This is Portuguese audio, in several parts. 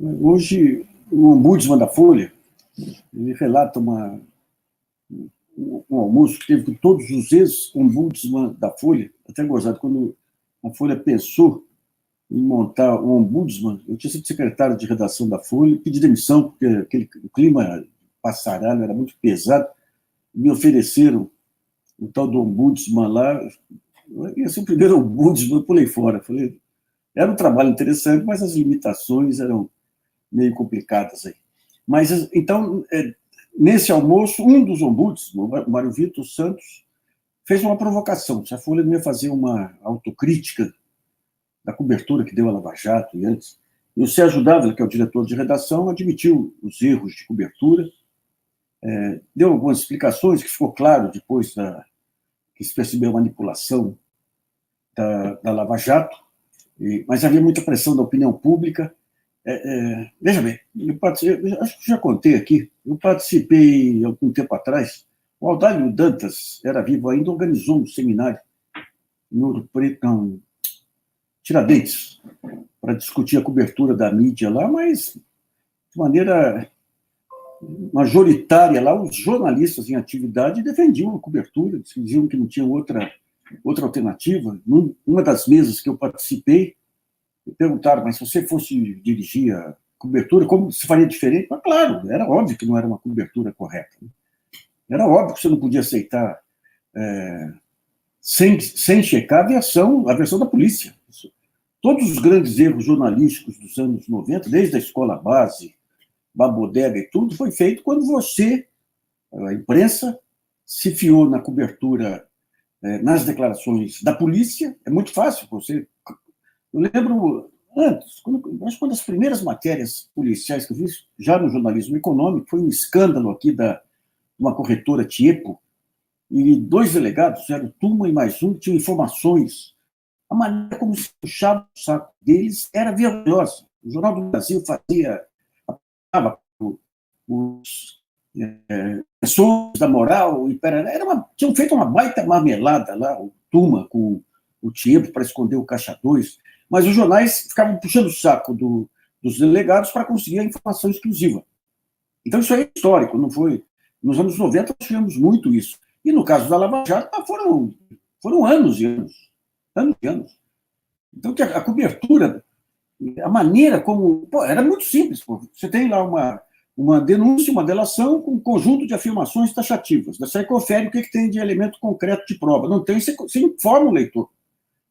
Hoje, o ombudsman da Folha, ele relata um almoço que teve com todos os ex-ombudsman da Folha, até gozado, quando a Folha pensou em montar um ombudsman, eu tinha sido secretário de redação da Folha, pedi demissão, porque o clima passaralho era muito pesado, me ofereceram o tal do ombudsman lá, ia ser o primeiro ombudsman, eu pulei fora. Falei, era um trabalho interessante, mas as limitações eram meio complicadas aí. Mas, então, nesse almoço, um dos ombudsman, o Mário Vitor Santos, fez uma provocação. Se a Folha não ia fazer uma autocrítica da cobertura que deu a Lava Jato e antes, e o Sérgio Dávila, que é o diretor de redação, admitiu os erros de cobertura, deu algumas explicações, que ficou claro depois que se percebeu a manipulação da Lava Jato, mas havia muita pressão da opinião pública. Veja bem, acho que já contei aqui, eu participei algum tempo atrás, o Audálio Dantas era vivo ainda, organizou um seminário em Ouro Preto, não, Tiradentes, para discutir a cobertura da mídia lá, mas de maneira majoritária lá, os jornalistas em atividade defendiam a cobertura, diziam que não tinha outra alternativa. Numa das mesas que eu participei, me perguntaram, mas se você fosse dirigir a cobertura, como se faria diferente? Mas, claro, era óbvio que não era uma cobertura correta. Era óbvio que você não podia aceitar, sem checar, a versão da polícia. Todos os grandes erros jornalísticos dos anos 90, desde a escola base, Babodega e tudo, foi feito quando você, a imprensa, se fiou na cobertura, nas declarações da polícia. É muito fácil você... Eu lembro, antes, acho que uma das primeiras matérias policiais que eu fiz, já no jornalismo econômico, foi um escândalo aqui de uma corretora Tiepo, e 2 delegados, eram Tuma e mais um, tinham informações. A maneira como se puxava o saco deles era vergonhosa. O Jornal do Brasil os pessoas da moral, tinham feito uma baita marmelada lá, o Tuma com o Tiepo para esconder o Caixa 2, mas os jornais ficavam puxando o saco dos delegados para conseguir a informação exclusiva. Então, isso aí é histórico, não foi? Nos anos 90, nós tivemos muito isso. E no caso da Lava Jato, foram anos e anos. Anos e anos. Então, a cobertura, a maneira como... era muito simples. Você tem lá uma denúncia, uma delação com um conjunto de afirmações taxativas. Você confere o que tem de elemento concreto de prova. Não tem, você informa o leitor.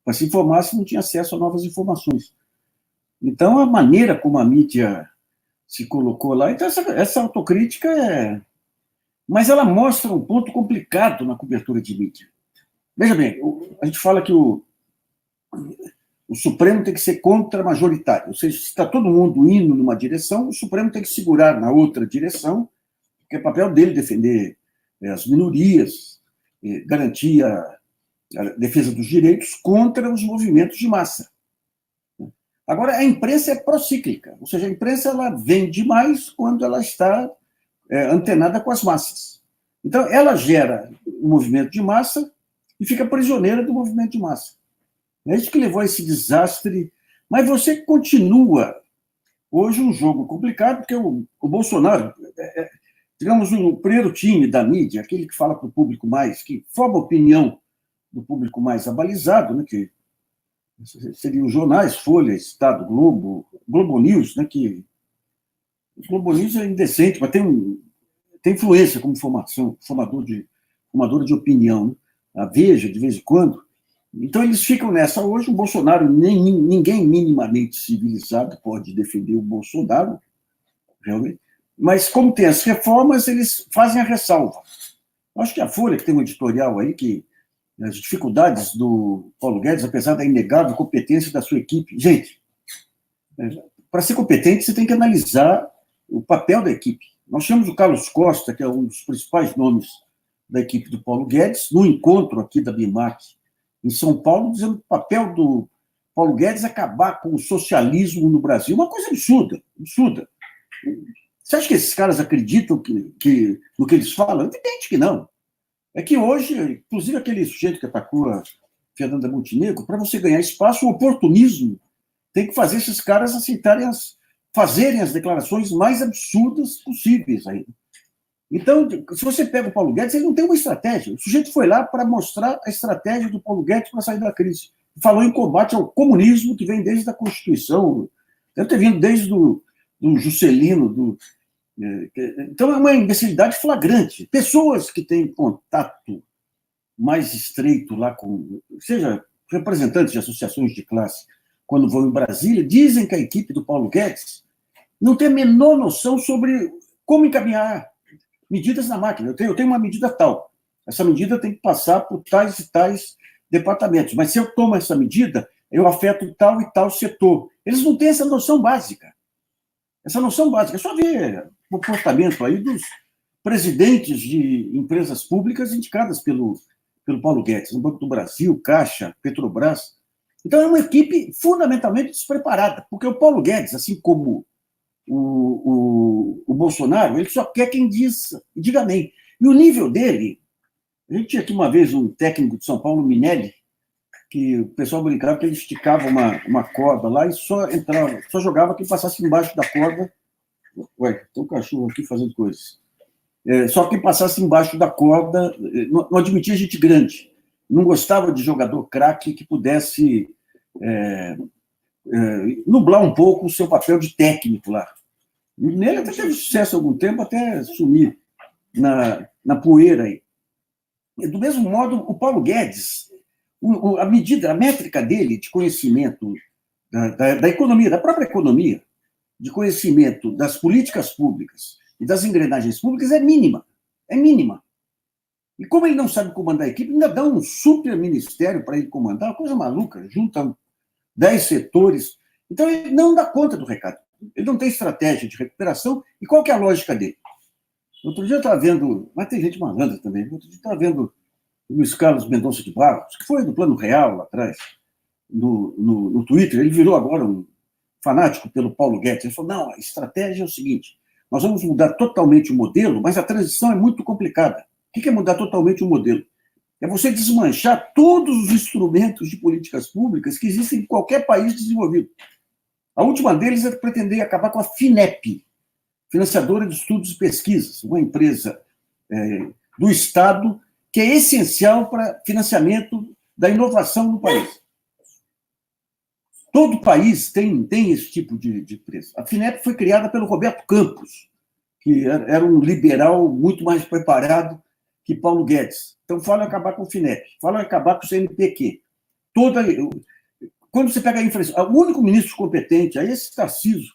Para se informar, se não tinha acesso a novas informações. Então, a maneira como a mídia se colocou lá... Então, essa autocrítica Mas ela mostra um ponto complicado na cobertura de mídia. Veja bem, a gente fala que o Supremo tem que ser contra-majoritário, ou seja, se está todo mundo indo numa direção, o Supremo tem que segurar na outra direção, porque é papel dele defender as minorias, garantir a defesa dos direitos contra os movimentos de massa. Agora, a imprensa é procíclica, ou seja, a imprensa ela vende mais quando ela está antenada com as massas. Então, ela gera um movimento de massa e fica prisioneira do movimento de massa. É isso que levou a esse desastre. Mas você continua hoje um jogo complicado, porque o Bolsonaro, digamos, o primeiro time da mídia, aquele que fala para o público mais, que forma a opinião do público mais abalizado, né, que seriam os jornais, Folha, Estado, Globo News, né, que o Globo News é indecente, mas tem influência como formadora de opinião, né? A Veja, de vez em quando. Então, eles ficam nessa. Hoje, o Bolsonaro, ninguém minimamente civilizado pode defender o Bolsonaro, realmente. Mas, como tem as reformas, eles fazem a ressalva. Acho que a Folha, que tem um editorial aí, que as dificuldades do Paulo Guedes, apesar da inegável competência da sua equipe. Gente, para ser competente, você tem que analisar o papel da equipe. Nós temos o Carlos Costa, que é um dos principais nomes da equipe do Paulo Guedes, no encontro aqui da BIMAC em São Paulo, dizendo que o papel do Paulo Guedes é acabar com o socialismo no Brasil. Uma coisa absurda, absurda. Você acha que esses caras acreditam no que eles falam? Evidente que não. É que hoje, inclusive aquele sujeito que atacou a Fernanda Montenegro, para você ganhar espaço, o oportunismo tem que fazer esses caras aceitarem fazerem as declarações mais absurdas possíveis aí. Então, se você pega o Paulo Guedes, ele não tem uma estratégia. O sujeito foi lá para mostrar a estratégia do Paulo Guedes para sair da crise. Falou em combate ao comunismo, que vem desde a Constituição, deve ter vindo desde do Juscelino. Então, é uma imbecilidade flagrante. Pessoas que têm contato mais estreito lá com, seja representantes de associações de classe, quando vão em Brasília, dizem que a equipe do Paulo Guedes não tem a menor noção sobre como encaminhar medidas na máquina. Eu tenho uma medida tal. Essa medida tem que passar por tais e tais departamentos. Mas se eu tomo essa medida, eu afeto tal e tal setor. Eles não têm essa noção básica. Essa noção básica. É só ver o comportamento aí dos presidentes de empresas públicas indicadas pelo Paulo Guedes, no Banco do Brasil, Caixa, Petrobras. Então, é uma equipe fundamentalmente despreparada, porque o Paulo Guedes, assim como o Bolsonaro, ele só quer quem diga amém. E o nível dele, a gente tinha aqui uma vez um técnico de São Paulo, Minelli, que o pessoal brincava que ele esticava uma corda lá e só entrava, só jogava quem passasse embaixo da corda. Ué, tem um cachorro aqui fazendo coisas. Só quem passasse embaixo da corda não admitia gente grande. Não gostava de jogador craque que pudesse nublar um pouco o seu papel de técnico lá. E nele até teve sucesso há algum tempo, até sumir na poeira aí. E, do mesmo modo, o Paulo Guedes, a métrica dele de conhecimento da economia, da própria economia, de conhecimento das políticas públicas e das engrenagens públicas é mínima. É mínima. E como ele não sabe comandar a equipe, ainda dá um super ministério para ele comandar, uma coisa maluca, junta 10 setores. Então, ele não dá conta do recado. Ele não tem estratégia de recuperação. E qual que é a lógica dele? Outro dia eu estava vendo, mas tem gente malandra também, outro dia eu estava vendo o Luiz Carlos Mendonça de Barros, que foi do Plano Real lá atrás, no Twitter. Ele virou agora um fanático pelo Paulo Guedes. Ele falou, não, a estratégia é o seguinte, nós vamos mudar totalmente o modelo, mas a transição é muito complicada. O que é mudar totalmente o modelo? É você desmanchar todos os instrumentos de políticas públicas que existem em qualquer país desenvolvido. A última deles é pretender acabar com a FINEP, Financiadora de Estudos e Pesquisas, uma empresa do Estado que é essencial para financiamento da inovação no país. Todo país tem esse tipo de empresa. A FINEP foi criada pelo Roberto Campos, que era um liberal muito mais preparado que Paulo Guedes. Então, falam em acabar com o FINEP, falam em acabar com o CNPq. Quando você pega a infraestrutura, o único ministro competente é esse Tarcísio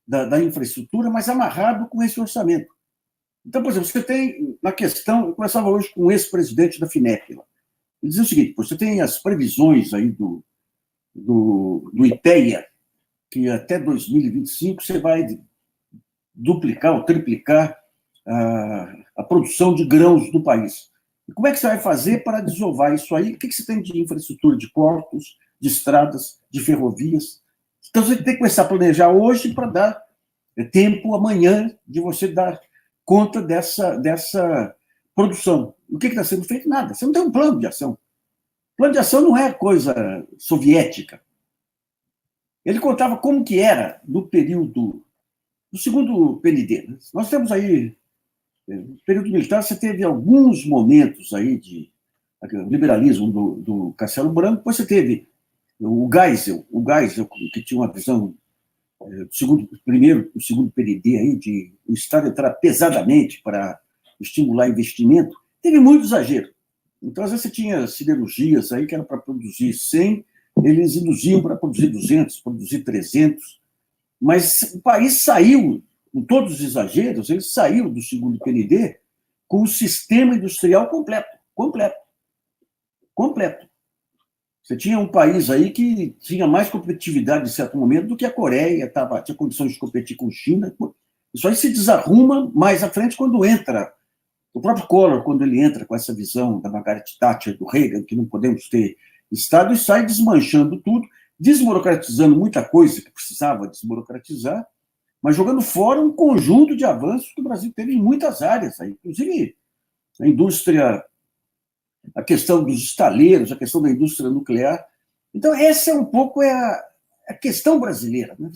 da infraestrutura, mas amarrado com esse orçamento. Então, por exemplo, você tem na questão, eu conversava hoje com o ex-presidente da FINEP, ele dizia o seguinte, você tem as previsões aí do IPEA, que até 2025 você vai duplicar ou triplicar a produção de grãos do país. E como é que você vai fazer para desovar isso aí? O que você tem de infraestrutura, de portos, de estradas, de ferrovias? Então, você tem que começar a planejar hoje para dar tempo amanhã de você dar conta dessa produção. O que está sendo feito? Nada. Você não tem um plano de ação. Plano de ação não é coisa soviética. Ele contava como que era no período do segundo PND. Nós temos aí, no período militar, você teve alguns momentos aí de liberalismo do Castelo Branco, depois você teve o Geisel, que tinha uma visão do segundo PND aí, de o Estado entrar pesadamente para estimular investimento, teve muito exagero. Então, às vezes, você tinha siderurgias aí que eram para produzir 100, eles induziam para produzir 200, produzir 300, mas o país saiu, com todos os exageros, ele saiu do segundo PND com o sistema industrial completo. Você tinha um país aí que tinha mais competitividade, em certo momento, do que a Coreia, tinha condições de competir com a China. Isso aí se desarruma mais à frente quando entra. O próprio Collor, quando ele entra com essa visão da Margaret Thatcher, do Reagan, que não podemos ter Estado, e sai desmanchando tudo, desburocratizando muita coisa que precisava desburocratizar, mas jogando fora um conjunto de avanços que o Brasil teve em muitas áreas, aí, inclusive a indústria, a questão dos estaleiros, a questão da indústria nuclear. Então, essa é um pouco a questão brasileira. Né?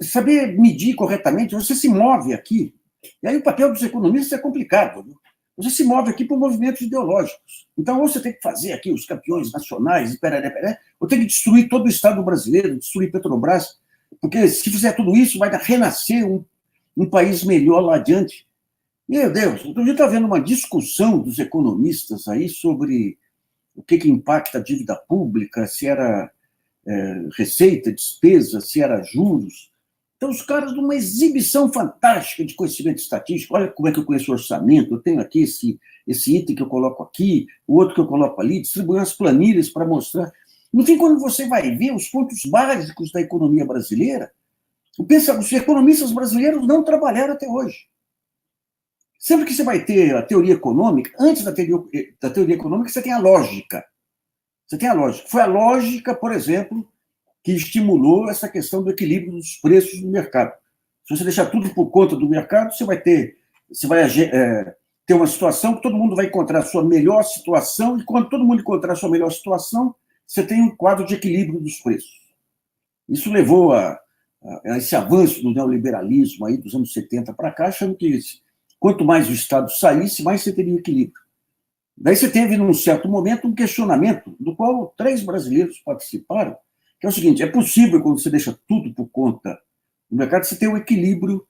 saber medir corretamente, você se move aqui. E aí o papel dos economistas é complicado. Viu? Você se move aqui por movimentos ideológicos. Então, ou você tem que fazer aqui os campeões nacionais, ou tem que destruir todo o Estado brasileiro, destruir Petrobras, porque se fizer tudo isso, vai renascer um país melhor lá adiante. Meu Deus, outro dia está havendo uma discussão dos economistas aí sobre o que impacta a dívida pública, se era receita, despesa, se era juros. Então, os caras, numa exibição fantástica de conhecimento estatístico, olha como é que eu conheço o orçamento, eu tenho aqui esse item que eu coloco aqui, o outro que eu coloco ali, distribuindo as planilhas para mostrar. No fim, quando você vai ver os pontos básicos da economia brasileira, os economistas brasileiros não trabalharam até hoje. Sempre que você vai ter a teoria econômica, antes da teoria econômica, você tem a lógica. Você tem a lógica. Foi a lógica, por exemplo, que estimulou essa questão do equilíbrio dos preços no mercado. Se você deixar tudo por conta do mercado, você vai ter uma situação que todo mundo vai encontrar a sua melhor situação, e quando todo mundo encontrar a sua melhor situação, você tem um quadro de equilíbrio dos preços. Isso levou a esse avanço do neoliberalismo aí dos anos 70 para cá, achando que quanto mais o Estado saísse, mais você teria equilíbrio. Daí você teve, num certo momento, um questionamento, do qual 3 brasileiros participaram, que é o seguinte: é possível, quando você deixa tudo por conta do mercado, você ter um equilíbrio,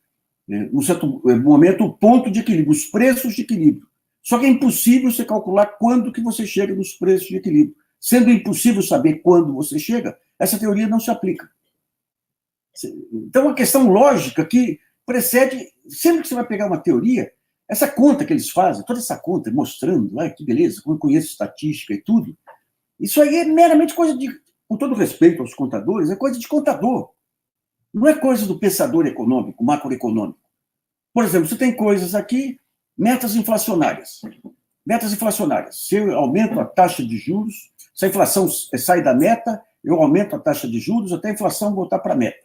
num certo momento, o ponto de equilíbrio, os preços de equilíbrio. Só que é impossível você calcular quando que você chega nos preços de equilíbrio. Sendo impossível saber quando você chega, essa teoria não se aplica. Então, uma questão lógica que precede, sempre que você vai pegar uma teoria, essa conta que eles fazem, toda essa conta, mostrando, que beleza, como eu conheço estatística e tudo, isso aí é meramente coisa de, com todo respeito aos contadores, é coisa de contador. Não é coisa do pensador econômico, macroeconômico. Por exemplo, você tem coisas aqui, metas inflacionárias. Metas inflacionárias. Se eu aumento a taxa de juros, se a inflação sai da meta, eu aumento a taxa de juros até a inflação voltar para a meta.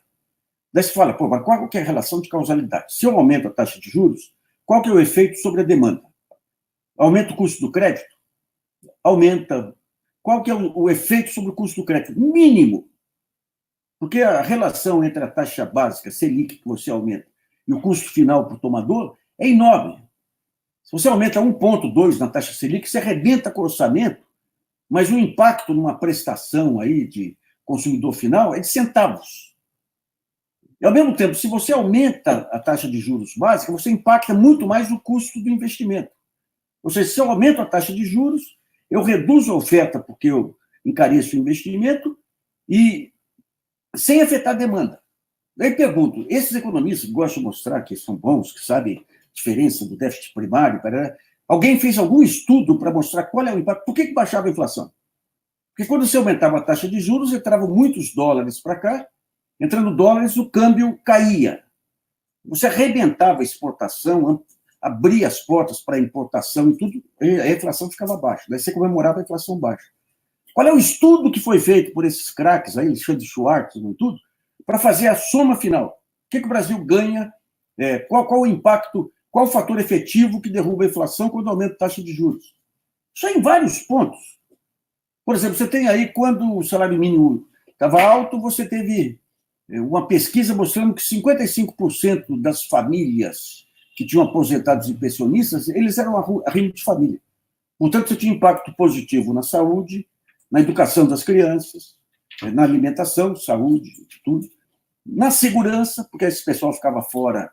Daí você fala, mas qual que é a relação de causalidade? Se eu aumento a taxa de juros, qual que é o efeito sobre a demanda? Aumenta o custo do crédito? Aumenta. Qual que é o efeito sobre o custo do crédito? Mínimo. Porque a relação entre a taxa básica, Selic, que você aumenta, e o custo final para o tomador é enorme. Se você aumenta 1,2 na taxa Selic, você arrebenta com o orçamento, mas o impacto numa prestação aí de consumidor final é de centavos. E, ao mesmo tempo, se você aumenta a taxa de juros básica, você impacta muito mais o custo do investimento. Ou seja, se eu aumento a taxa de juros, eu reduzo a oferta porque eu encareço o investimento e sem afetar a demanda. Daí pergunto, esses economistas que gostam de mostrar que são bons, que sabem a diferença do déficit primário, alguém fez algum estudo para mostrar qual é o impacto? Por que baixava a inflação? Porque quando você aumentava a taxa de juros, entravam muitos dólares para cá, entrando dólares, o câmbio caía. Você arrebentava a exportação, abria as portas para a importação e tudo, a inflação ficava baixa. Daí você comemorava a inflação baixa. Qual é o estudo que foi feito por esses craques aí, Alexandre Schwartz e tudo, para fazer a soma final? O que o Brasil ganha? Qual o impacto, qual o fator efetivo que derruba a inflação quando aumenta a taxa de juros? Isso em vários pontos. Por exemplo, você tem aí, quando o salário mínimo estava alto, você teve uma pesquisa mostrando que 55% das famílias que tinham aposentados e pensionistas, eles eram a renda de família. Portanto, você tinha impacto positivo na saúde, na educação das crianças, na alimentação, saúde, tudo, na segurança, porque esse pessoal ficava fora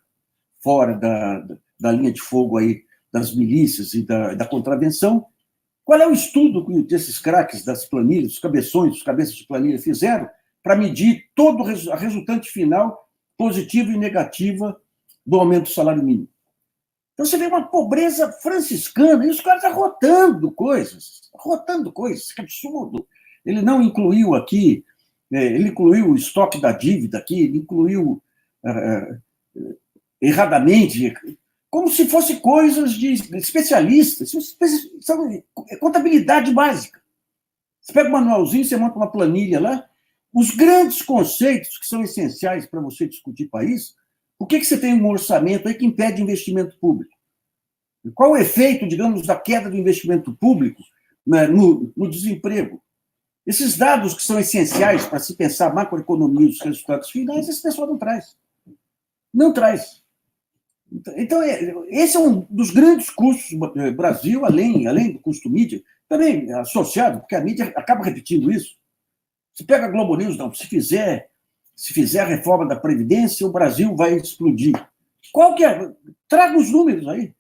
da linha de fogo aí das milícias e da contravenção. Qual é o estudo que esses craques das planilhas, os cabeças de planilha fizeram para medir todo a resultante final positiva e negativa do aumento do salário mínimo? Então você vê uma pobreza franciscana, e os caras arrotando coisas, que absurdo. Ele não incluiu aqui, ele incluiu o estoque da dívida aqui, ele incluiu erradamente, como se fosse coisas de especialistas, contabilidade básica. Você pega um manualzinho, você monta uma planilha lá, os grandes conceitos que são essenciais para você discutir país. Por que você tem um orçamento aí que impede investimento público? Qual o efeito, digamos, da queda do investimento público, né, no desemprego? Esses dados que são essenciais para se pensar a macroeconomia dos resultados finais, esse pessoal não traz. Não traz. Então, esse é um dos grandes custos do Brasil, além do custo mídia, também associado, porque a mídia acaba repetindo isso. Se pega a Globo News, não, se fizer a reforma da Previdência, o Brasil vai explodir. Qual que é? Traga os números aí.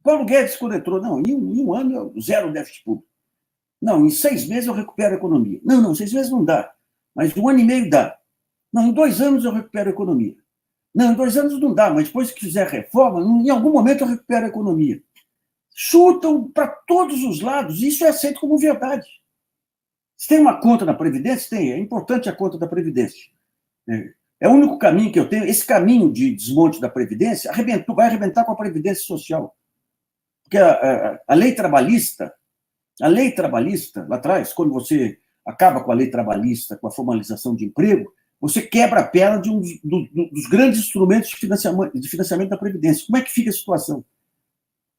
Paulo Guedes, quando entrou, não, em um ano, zero déficit público. Não, em 6 meses eu recupero a economia. Não, 6 meses não dá, mas 1 ano e meio dá. Não, em 2 anos eu recupero a economia. Não, em 2 anos não dá, mas depois que fizer a reforma, em algum momento eu recupero a economia. Chutam para todos os lados, e isso é aceito como verdade. Se tem uma conta na Previdência? Tem, é importante a conta da Previdência. É o único caminho que eu tenho. Esse caminho de desmonte da Previdência vai arrebentar com a Previdência Social. Porque a lei trabalhista, lá atrás, quando você acaba com a lei trabalhista, com a formalização de emprego, você quebra a perna de dos grandes instrumentos de financiamento da Previdência. Como é que fica a situação?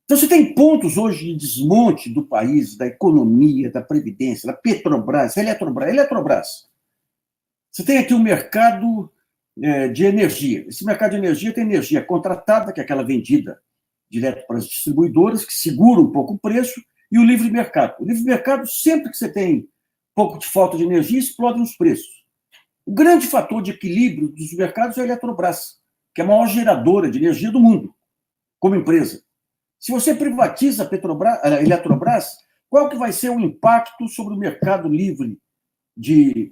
Então, você tem pontos hoje de desmonte do país, da economia, da Previdência, da Petrobras, Eletrobras. Você tem aqui um mercado de energia. Esse mercado de energia tem energia contratada, que é aquela vendida direto para as distribuidoras, que segura um pouco o preço, e o livre mercado. O livre mercado, sempre que você tem pouco de falta de energia, explodem os preços. O grande fator de equilíbrio dos mercados é a Eletrobras, que é a maior geradora de energia do mundo, como empresa. Se você privatiza a Eletrobras, qual que vai ser o impacto sobre o mercado livre de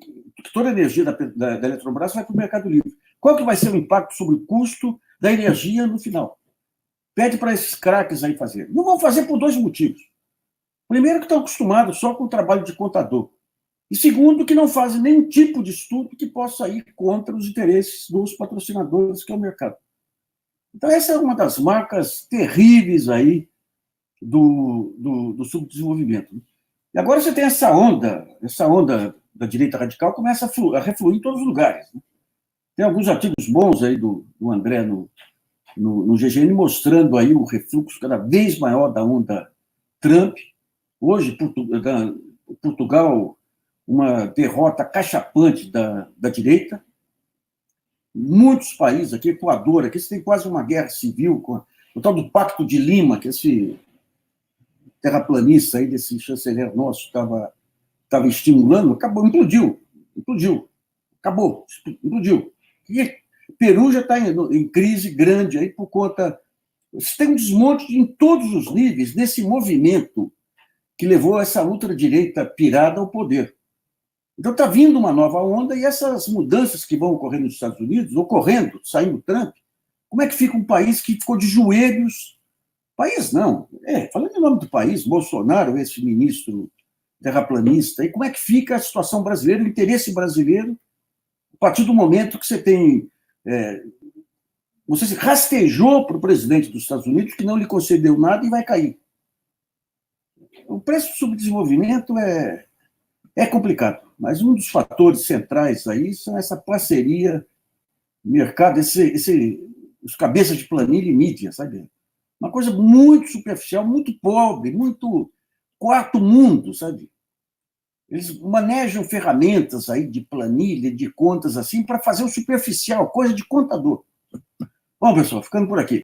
toda a energia da Eletrobras vai para o mercado livre? Qual que vai ser o impacto sobre o custo da energia no final? Pede para esses craques aí fazer. Não vão fazer por 2 motivos. Primeiro, que estão acostumados só com o trabalho de contador. E segundo, que não fazem nenhum tipo de estudo que possa ir contra os interesses dos patrocinadores, que é o mercado. Então, essa é uma das marcas terríveis aí do subdesenvolvimento. E agora você tem essa onda da direita radical começa a refluir em todos os lugares. Tem alguns artigos bons aí do André no GGN mostrando aí o refluxo cada vez maior da onda Trump. Hoje, Portugal, uma derrota cachapante da direita. Muitos países aqui, Equador, aqui você tem quase uma guerra civil com o tal do Pacto de Lima, que esse terraplanista aí, desse chanceler nosso, estava estimulando, acabou, implodiu, acabou, implodiu. E Peru já está em crise grande aí por conta. Você tem um desmonte em todos os níveis desse movimento que levou essa ultradireita pirada ao poder. Então está vindo uma nova onda e essas mudanças que vão ocorrer nos Estados Unidos, saindo Trump, como é que fica um país que ficou de joelhos? País não, falando em nome do país, Bolsonaro, esse ministro terraplanista, e como é que fica a situação brasileira, o interesse brasileiro, a partir do momento que você tem. Você se rastejou para o presidente dos Estados Unidos, que não lhe concedeu nada e vai cair. O preço do subdesenvolvimento é complicado, mas um dos fatores centrais aí são essa parceria, mercado, os cabeças de planilha e mídia, sabe? Uma coisa muito superficial, muito pobre, muito quarto mundo, sabe? Eles manejam ferramentas aí de planilha, de contas assim, para fazer o superficial, coisa de contador. Bom, pessoal, ficando por aqui.